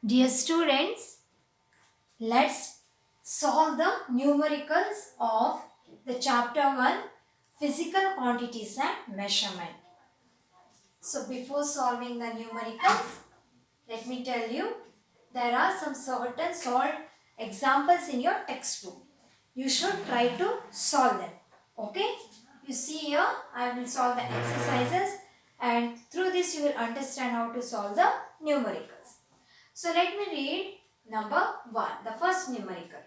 Dear students, let's solve the numericals of the chapter 1 physical quantities and measurement. So before solving the numericals, let me tell you there are some certain solved examples in your textbook. You should try to solve them. Okay? You see here I will solve the exercises and through this you will understand how to solve the numericals. So let me read number 1, the first numerical.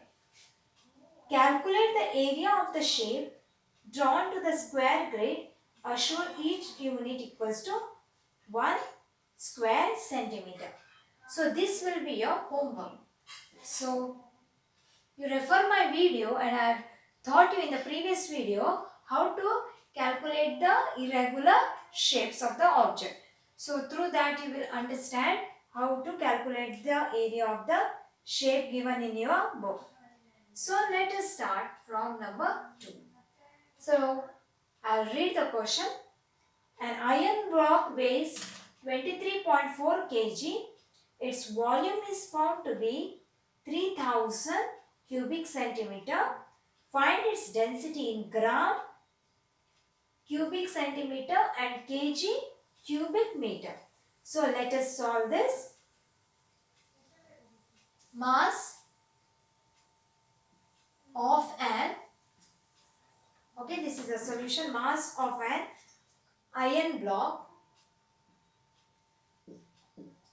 Calculate the area of the shape drawn to the square grid. Assure each unit equals to 1 square centimeter. So this will be your homework. So you refer my video and I have taught you in the previous video how to calculate the irregular shapes of the object. So through that you will understand how to calculate the area of the shape given in your book. So let us start from number 2. So I'll read the question. An iron block weighs 23.4 kg. Its volume is found to be 3000 cubic centimeter. Find its density in gram, cubic centimeter and kg, cubic meter. So let us solve this. Mass of an, okay, this is a solution, mass of an iron block.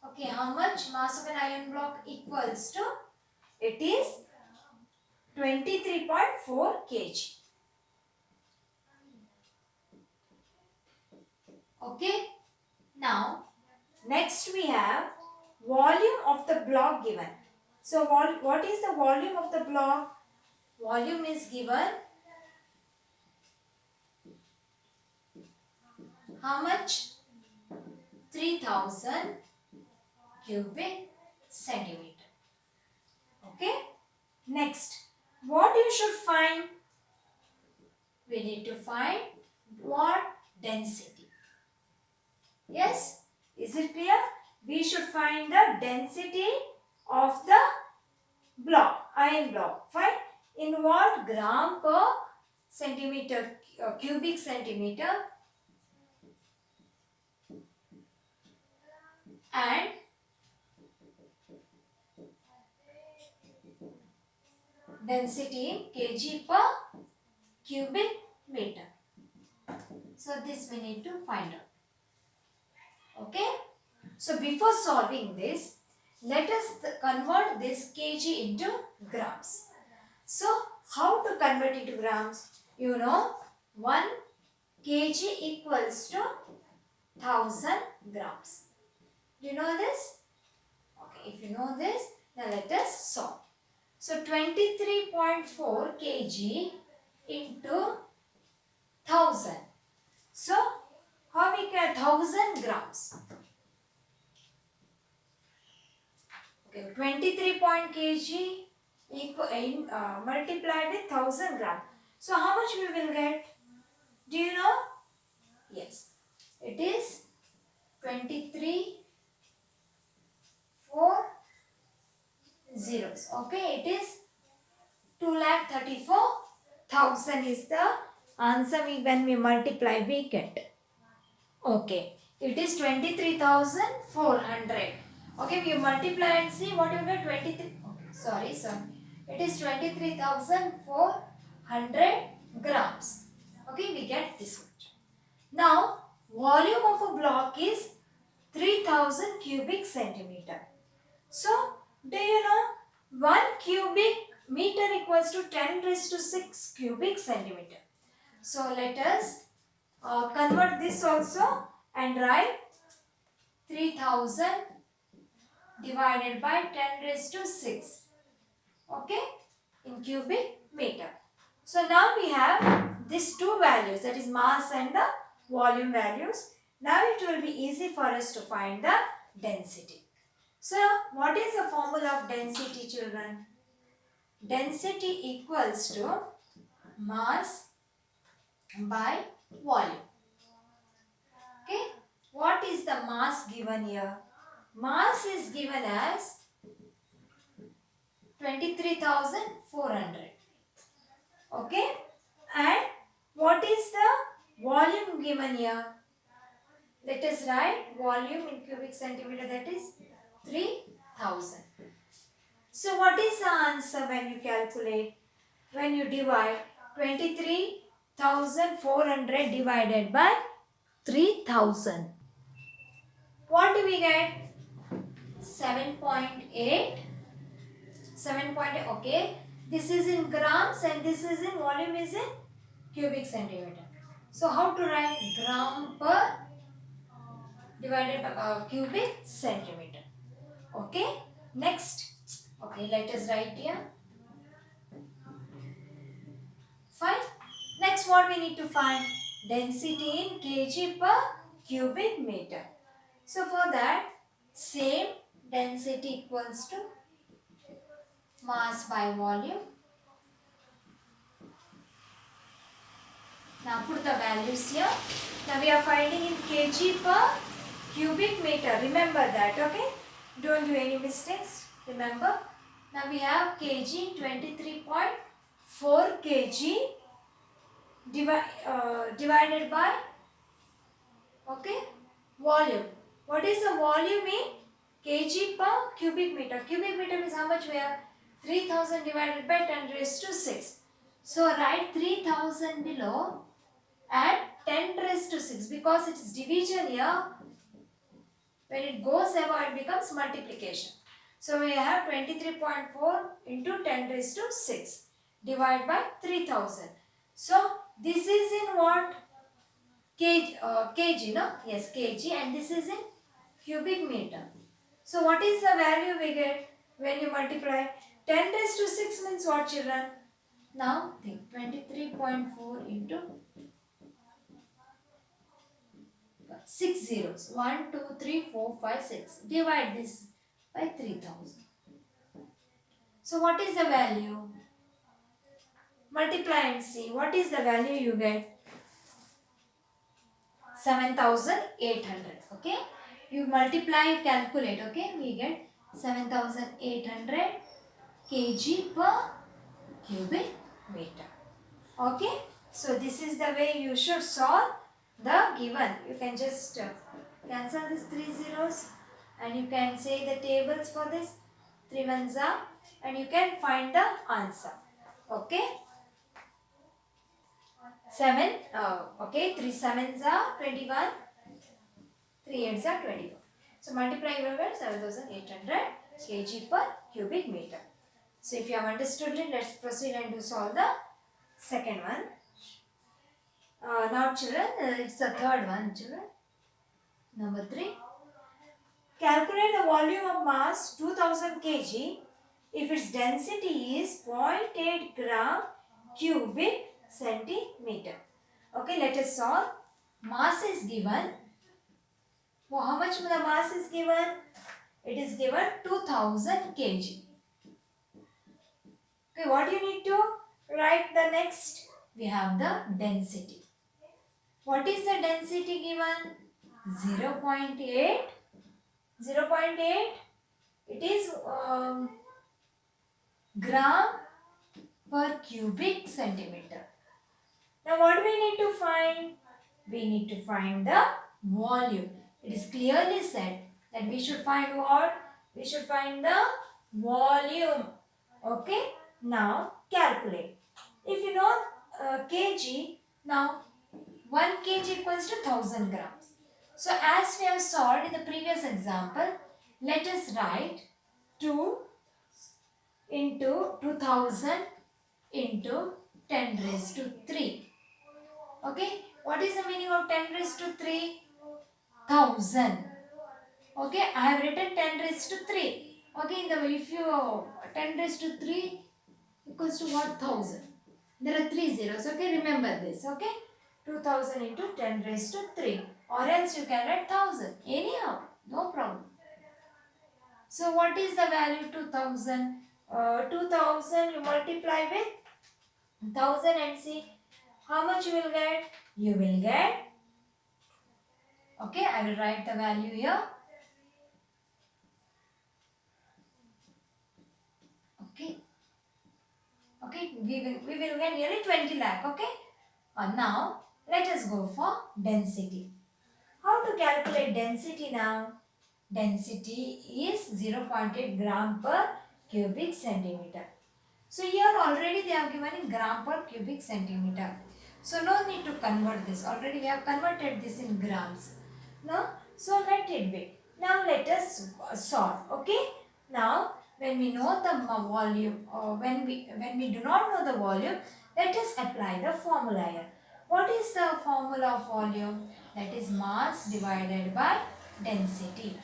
Okay, how much mass of an iron block equals to? It is 23.4 kg. Okay. Now, next we have volume of the block given. So, what is the volume of the block? Volume is given. How much? 3000 cubic centimeter. Okay. Next, what you should find? We need to find what? Density. Yes? Is it clear? We should find the density of the block, iron block. Fine. In what? Gram per centimeter, cubic centimeter and density in kg per cubic meter. So this we need to find out. Okay. So before solving this, let us convert this kg into grams. So how to convert into grams? You know, 1 kg equals to 1000 grams. Do you know this? Okay, if you know this, then let us solve. So 23.4 kg into 1000. So how we get 1000 grams? Okay, 23 kg multiplied with 1000 gram. So how much we will get? Do you know? Yes, it is 23 4 zeros. Okay, it is 2,34,000 is the answer when we multiply we get. Okay, it is 23,400. Okay, we multiply and see what you get. 23. Okay, sorry. It is 23,400 grams. Okay, we get this much. Now, volume of a block is 3000 cubic centimeter. So, do you know 1 cubic meter equals to 10 raised to 6 cubic centimeter. So, let us convert this also and write 3000 divided by 10 raised to 6. Okay, in cubic meter. So, now we have these two values, that is mass and the volume values. Now it will be easy for us to find the density. So, what is the formula of density, children? Density equals to mass by volume. Okay. What is the mass given here? Mass is given as 23,400. Okay, and what is the volume given here? Let us write volume in cubic centimeter, that is 3000. So what is the answer when you calculate? When you divide 23,400 divided by 3000. What do we get? 7.8. 7.8. Okay. This is in grams and this is in volume is in cubic centimeter. So how to write gram per divided by cubic centimeter? Okay. Next. Okay, let us write here. Fine. Next, what we need to find? Density in kg per cubic meter. So for that, same density equals to mass by volume. Now put the values here. Now we are finding in kg per cubic meter. Remember that, okay? Don't do any mistakes. Remember. Now we have kg 23.4 kg divided by, okay, volume. What is the volume in kg per cubic meter? Cubic meter means how much we have? 3000 divided by 10 raised to 6. So write 3000 below and 10 raised to 6 because it is division here. When it goes above, it becomes multiplication. So we have 23.4 into 10 raised to 6 divided by 3000. So this is in what? Kg, no? Yes, kg, and this is in cubic meter. So what is the value we get when you multiply? 10 raised to 6 means what, children? Now think 23.4 into 6 zeros. 1, 2, 3, 4, 5, 6. Divide this by 3000. So what is the value? Multiply and see. What is the value you get? 7,800. Okay. You multiply, calculate. Okay. We get 7,800 kg per cubic meter. Okay. So this is the way you should solve the given. You can just cancel these 3 zeros and you can say the tables for this. 3 ones are, and you can find the answer. Okay. 7, okay, 3 sevens are 21, 3 eights are 24. So multiply your 7,800 kg per cubic meter. So if you have understood it, let's proceed and do solve the second one. Now children, it's the third one, children. Number 3. Calculate the volume of mass 2000 kg if its density is 0.8 gram cubic centimeter. Okay, let us solve. Mass is given. Well, how much the mass is given? It is given 2000 kg. Okay, what you need to write the next? We have the density. What is the density given? 0.8. 0.8. It is gram per cubic centimeter. Now what we need to find? We need to find the volume. It is clearly said that we should find what? We should find the volume. Okay. Now calculate. If you know kg, now 1 kg equals to 1000 grams. So as we have solved in the previous example, let us write 2 into 2000 into 10 raised to 3. Okay. What is the meaning of 10 raised to 3? 1000. Okay. I have written 10 raised to 3. Okay. If you 10 raised to 3 equals to what? 1000. There are 3 zeros. Okay. Remember this. Okay. 2000 into 10 raised to 3. Or else you can write 1000. Anyhow. No problem. So what is the value 2000? 2000 you multiply with 1000 and see how much you will get. You will get, okay, I will write the value here. Okay, Okay, we will get nearly 20 lakh. Okay. Now let us go for density. How to calculate density now? Density is 0.8 gram per cubic centimeter. So here already they have given in gram per cubic centimeter. So no need to convert this. Already we have converted this in grams. No? So let it be. Now let us solve. Okay? Now when we know the volume or when we do not know the volume, let us apply the formula here. What is the formula of volume? That is mass divided by density.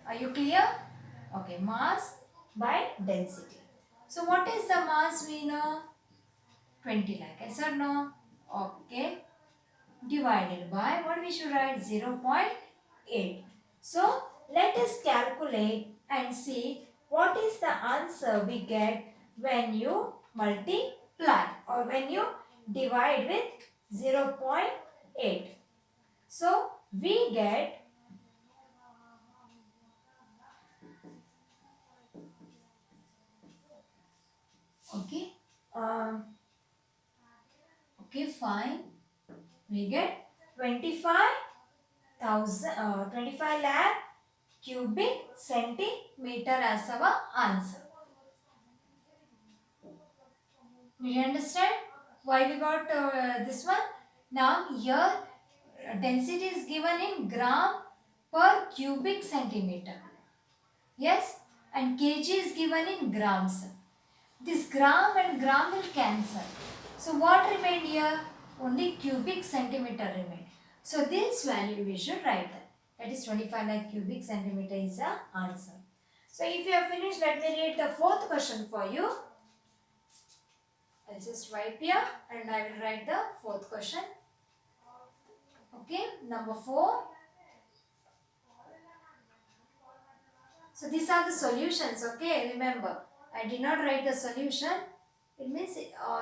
Are you clear? Okay, mass by density. So what is the mass we know? 20 lakh, yes or no? Okay. Divided by, what we should write? 0.8. So let us calculate and see what is the answer we get when you multiply or when you divide with 0.8. So we get okay. Okay, fine. We get 25 lakh cubic centimeter as our answer. Did you understand why we got this one? Now here density is given in gram per cubic centimeter. Yes, and kg is given in grams. This gram and gram will cancel. So what remained here? Only cubic centimeter remained. So this value we should write that. That is 25 lakh cubic centimeter is the answer. So if you have finished, let me read the fourth question for you. I'll just wipe here and I will write the fourth question. Okay, number 4. So these are the solutions, okay, remember. I did not write the solution. It means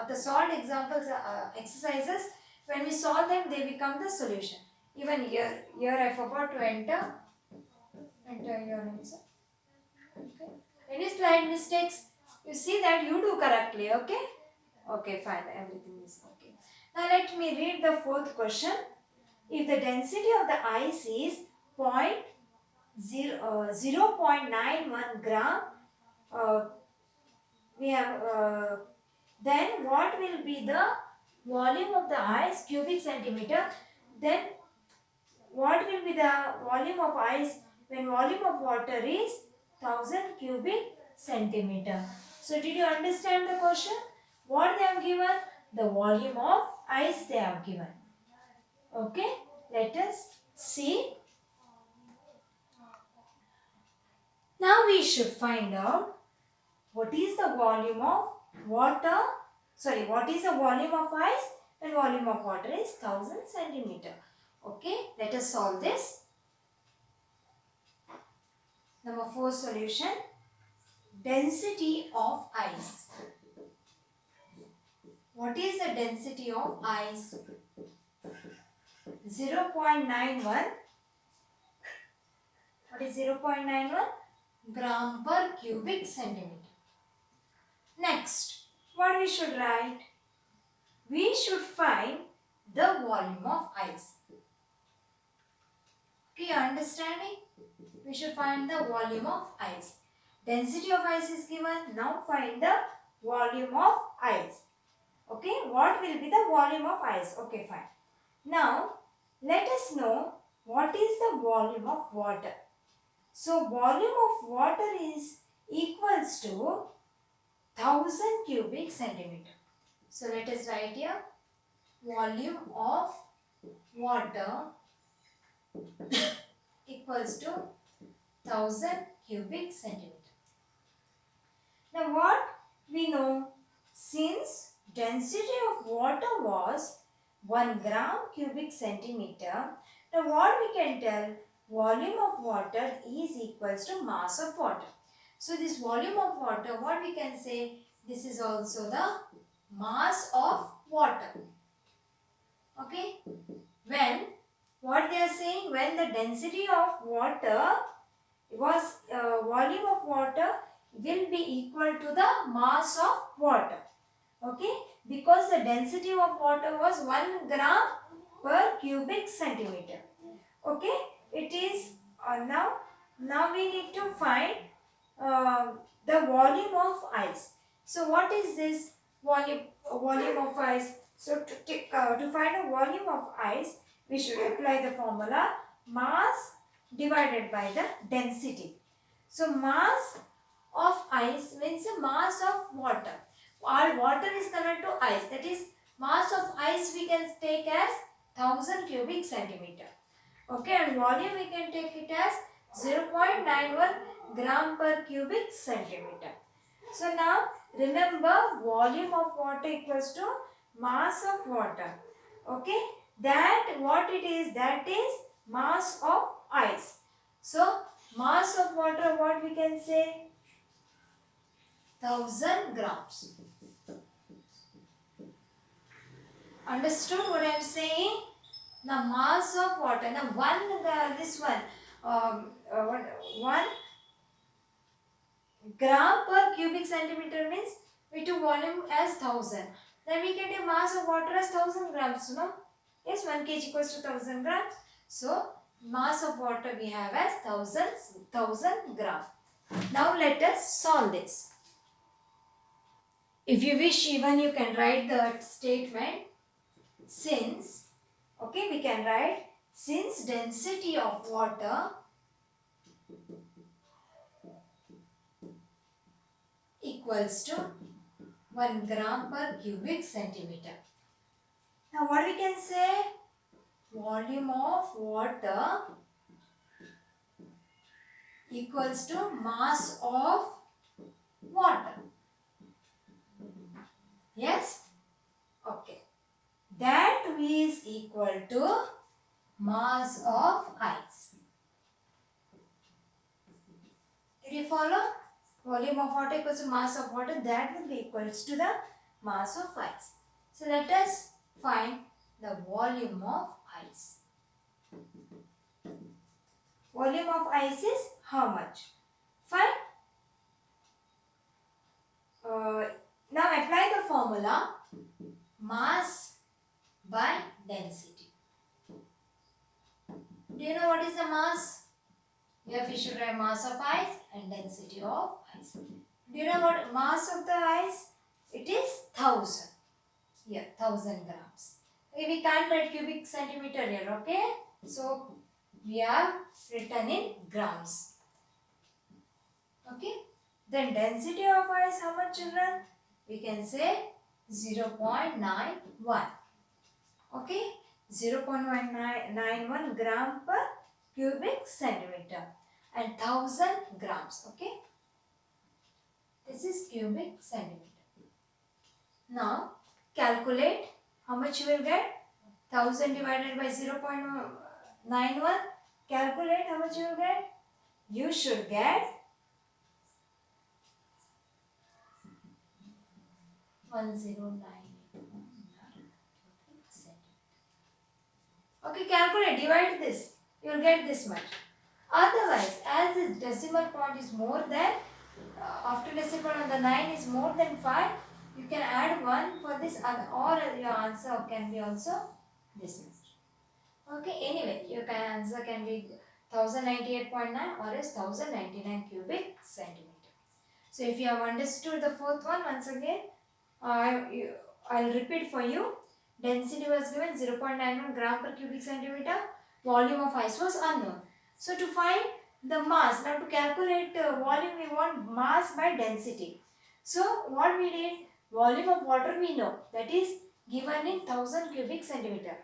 the solved examples, exercises, when we solve them, they become the solution. Even here I forgot to enter your answer. Okay. Any slide mistakes, you see that you do correctly, okay? Okay, fine, everything is okay. Now let me read the fourth question. If the density of the ice is 0.91 gram, we have then what will be the volume of the ice cubic centimeter? Then what will be the volume of ice when volume of water is 1000 cubic centimeter? So did you understand the question? What they have given? The volume of ice they have given. Okay, let us see. Now we should find out what is the volume of water, what is the volume of ice when volume of water is 1000 centimeter. Okay, let us solve this. Number 4 solution, density of ice. What is the density of ice? 0.91. What is 0.91? Gram per cubic centimeter. Next, what we should write? We should find the volume of ice. Okay, understanding? We should find the volume of ice. Density of ice is given. Now find the volume of ice. Okay, what will be the volume of ice? Okay, fine. Now, let us know what is the volume of water. So, volume of water is equals to 1000 cubic centimeter. So, let us write here volume of water equals to 1000 cubic centimeter. Now, what we know, since density of water was 1 gram cubic centimeter, now what we can tell, volume of water is equals to mass of water. So this volume of water, what we can say, this is also the mass of water. Okay, when, what they are saying, when the density of water was, volume of water will be equal to the mass of water. Okay, because the density of water was 1 gram per cubic centimeter. Okay, it is now we need to find uh, the volume of ice. So what is this volume of ice? So to find a volume of ice, we should apply the formula mass divided by the density. So mass of ice means the mass of water. Our water is converted to ice. That is, mass of ice we can take as 1000 cubic centimeter. Okay, and volume we can take it as 0.91 gram per cubic centimeter. So now remember, volume of water equals to mass of water. Okay, that what it is, that is mass of ice. So mass of water, what we can say, 1000 grams. Understood what I am saying? The mass of water. Now this one, 1 gram per cubic centimeter means we took volume as 1000. Then we get a mass of water as 1000 grams. No? Yes, 1 kg equals to 1000 grams. So mass of water we have as 1000 grams. Now let us solve this. If you wish, even you can write the statement. Since, okay, we can write, since density of water equals to 1 gram per cubic centimeter. Now what we can say? Volume of water equals to mass of water. Yes? Okay. That is equal to mass of ice. Did you follow? Volume of water equals to mass of water, that will be equals to the mass of ice. So let us find the volume of ice. Volume of ice is how much? Fine. Now apply the formula mass by density. Do you know what is the mass? Here we should write mass of ice and density of ice. Do you know what mass of the ice? It is 1000. Here 1000 grams. Okay, we can't write cubic centimeter here. Okay, so we have written in grams. Okay, then density of ice, how much, children? We can say 0.91. Okay, 0.191 gram per cubic centimeter and 1000 grams. Okay, this is cubic centimeter. Now calculate how much you will get. 1000 divided by 0.91. Calculate how much you will get. You should get 1098. Okay, calculate, divide this. You will get this much. Otherwise, as this decimal point is more than, after decimal on the 9 is more than 5, you can add 1 for this, or your answer can be also this much. Okay, anyway, your answer can be 1098.9 or else 1099 cubic centimeter. So if you have understood the fourth one, once again, I'll repeat for you. Density was given 0.91 gram per cubic centimeter. Volume of ice was unknown. So to find the mass, now to calculate volume, we want mass by density. So what we did, volume of water we know, that is given in 1000 cubic centimeter.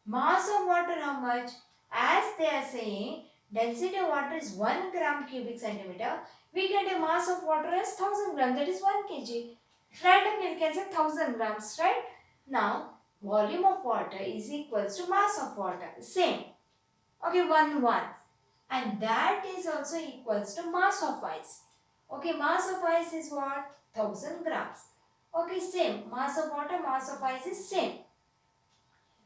Mass of water how much? As they are saying, density of water is 1 gram cubic centimeter. We get a mass of water as 1000 grams, that is 1 kg. Randomly we can say 1000 grams, right? Now, volume of water is equals to mass of water. Same. Okay, 1. And that is also equals to mass of ice. Okay, mass of ice is what? 1000 grams. Okay, same. Mass of water, mass of ice is same.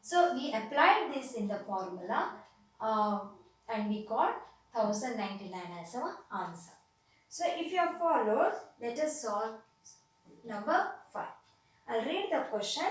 So, we applied this in the formula and we got 1099 as our answer. So if you have followed, let us solve number 5. I'll read the question.